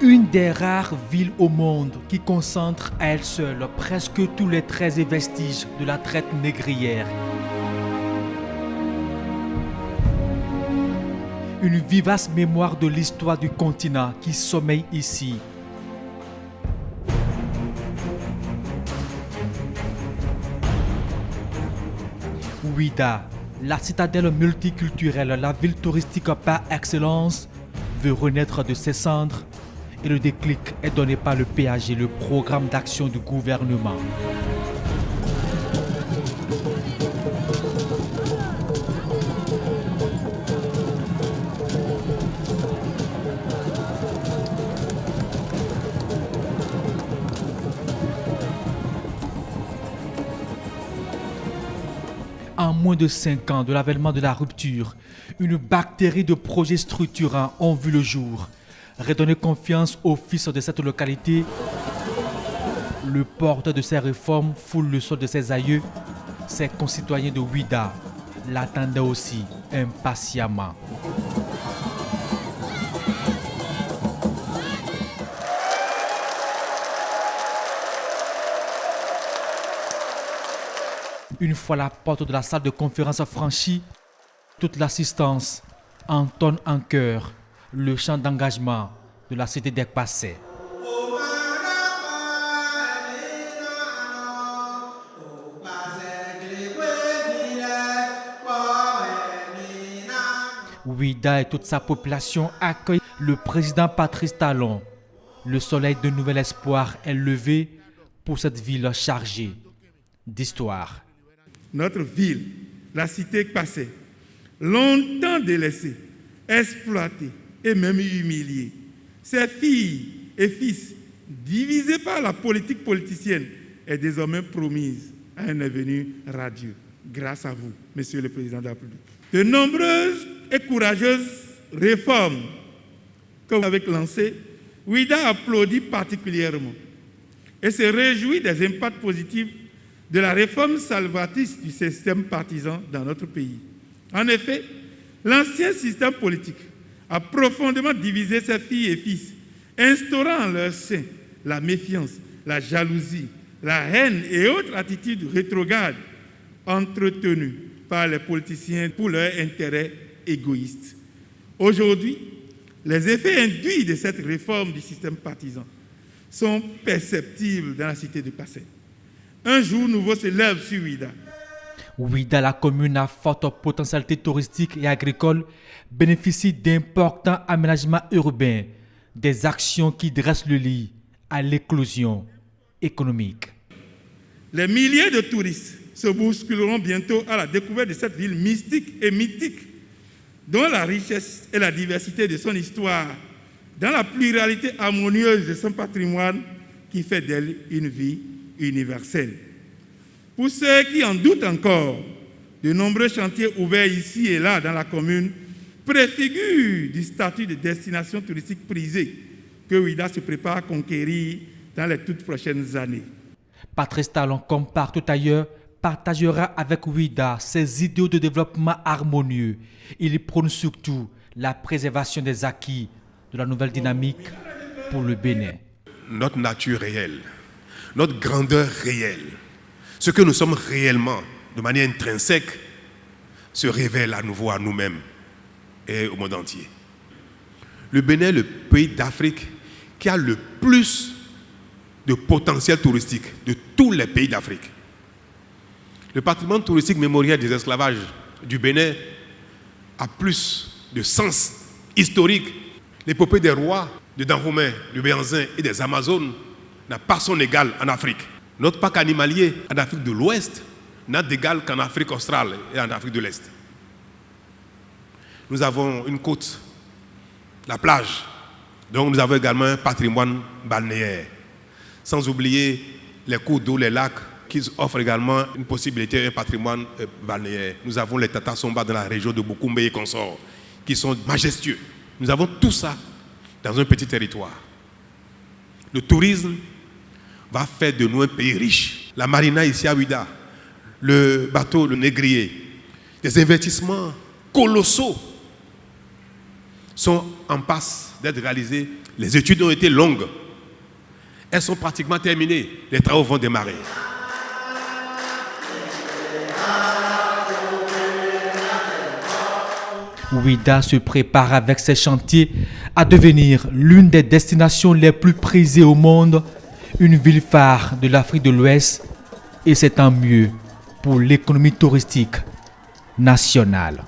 Une des rares villes au monde qui concentre à elle seule presque tous les traits et vestiges de la traite négrière. Une vivace mémoire de l'histoire du continent qui sommeille ici. Ouidah, la citadelle multiculturelle, la ville touristique par excellence, veut renaître de ses cendres et le déclic est donné par le PAG, le programme d'action du gouvernement. En moins de 5 ans de l'avènement de la rupture, une bactérie de projets structurants ont vu le jour. Redonner confiance aux fils de cette localité, le porteur de ces réformes foule le sol de ses aïeux. Ses concitoyens de Ouidah l'attendaient aussi impatiemment. Une fois la porte de la salle de conférence franchie, toute l'assistance entonne en chœur le chant d'engagement de la cité d'Ekpassé. Ouidah et toute sa population accueillent le président Patrice Talon. Le soleil de nouvel espoir est levé pour cette ville chargée d'histoire. Notre ville, la cité Ekpassé, longtemps délaissée, exploitée et même humiliée. Ses filles et fils, divisés par la politique politicienne, est désormais promise à un avenir radieux, grâce à vous, Monsieur le Président de la République. De nombreuses et courageuses réformes que vous avez lancées, Ouidah applaudit particulièrement et se réjouit des impacts positifs de la réforme salvatrice du système partisan dans notre pays. En effet, l'ancien système politique a profondément divisé ses filles et fils, instaurant en leur sein la méfiance, la jalousie, la haine et autres attitudes rétrogrades entretenues par les politiciens pour leurs intérêts égoïstes. Aujourd'hui, les effets induits de cette réforme du système partisan sont perceptibles dans la cité de Passé. Un jour nouveau se lève sur Ouidah. Ouidah, la commune à forte potentialité touristique et agricole, bénéficie d'importants aménagements urbains, des actions qui dressent le lit à l'éclosion économique. Les milliers de touristes se bousculeront bientôt à la découverte de cette ville mystique et mythique, dont la richesse et la diversité de son histoire, dans la pluralité harmonieuse de son patrimoine qui fait d'elle une vie universelle. Pour ceux qui en doutent encore, de nombreux chantiers ouverts ici et là dans la commune préfigurent du statut de destination touristique prisée que Ouidah se prépare à conquérir dans les toutes prochaines années. Patrice Talon, comme partout ailleurs, partagera avec Ouidah ses idéaux de développement harmonieux. Il prône surtout la préservation des acquis de la nouvelle dynamique pour le Bénin. Notre nature réelle, notre grandeur réelle, ce que nous sommes réellement, de manière intrinsèque, se révèle à nouveau à nous-mêmes et au monde entier. Le Bénin est le pays d'Afrique qui a le plus de potentiel touristique de tous les pays d'Afrique. Le patrimoine touristique mémoriel des esclavages du Bénin a plus de sens historique. L'épopée des rois de Dahomey, de Béhanzin et des Amazones n'a pas son égal en Afrique. Notre parc animalier en Afrique de l'Ouest n'a d'égal qu'en Afrique australe et en Afrique de l'Est. Nous avons une côte, la plage, donc nous avons également un patrimoine balnéaire. Sans oublier les cours d'eau, les lacs, qui offrent également une possibilité, un patrimoine balnéaire. Nous avons les Tata Somba dans la région de Boukoumbe et consorts, qui sont majestueux. Nous avons tout ça dans un petit territoire. Le tourisme va faire de nous un pays riche. La marina ici à Ouidah, le bateau, le négrier, des investissements colossaux sont en passe d'être réalisés Les études ont été longues. Elles sont pratiquement terminées. Les travaux vont démarrer. Ouidah se prépare avec ses chantiers à devenir l'une des destinations les plus prisées au monde, une ville phare de l'Afrique de l'Ouest, et c'est tant mieux pour l'économie touristique nationale.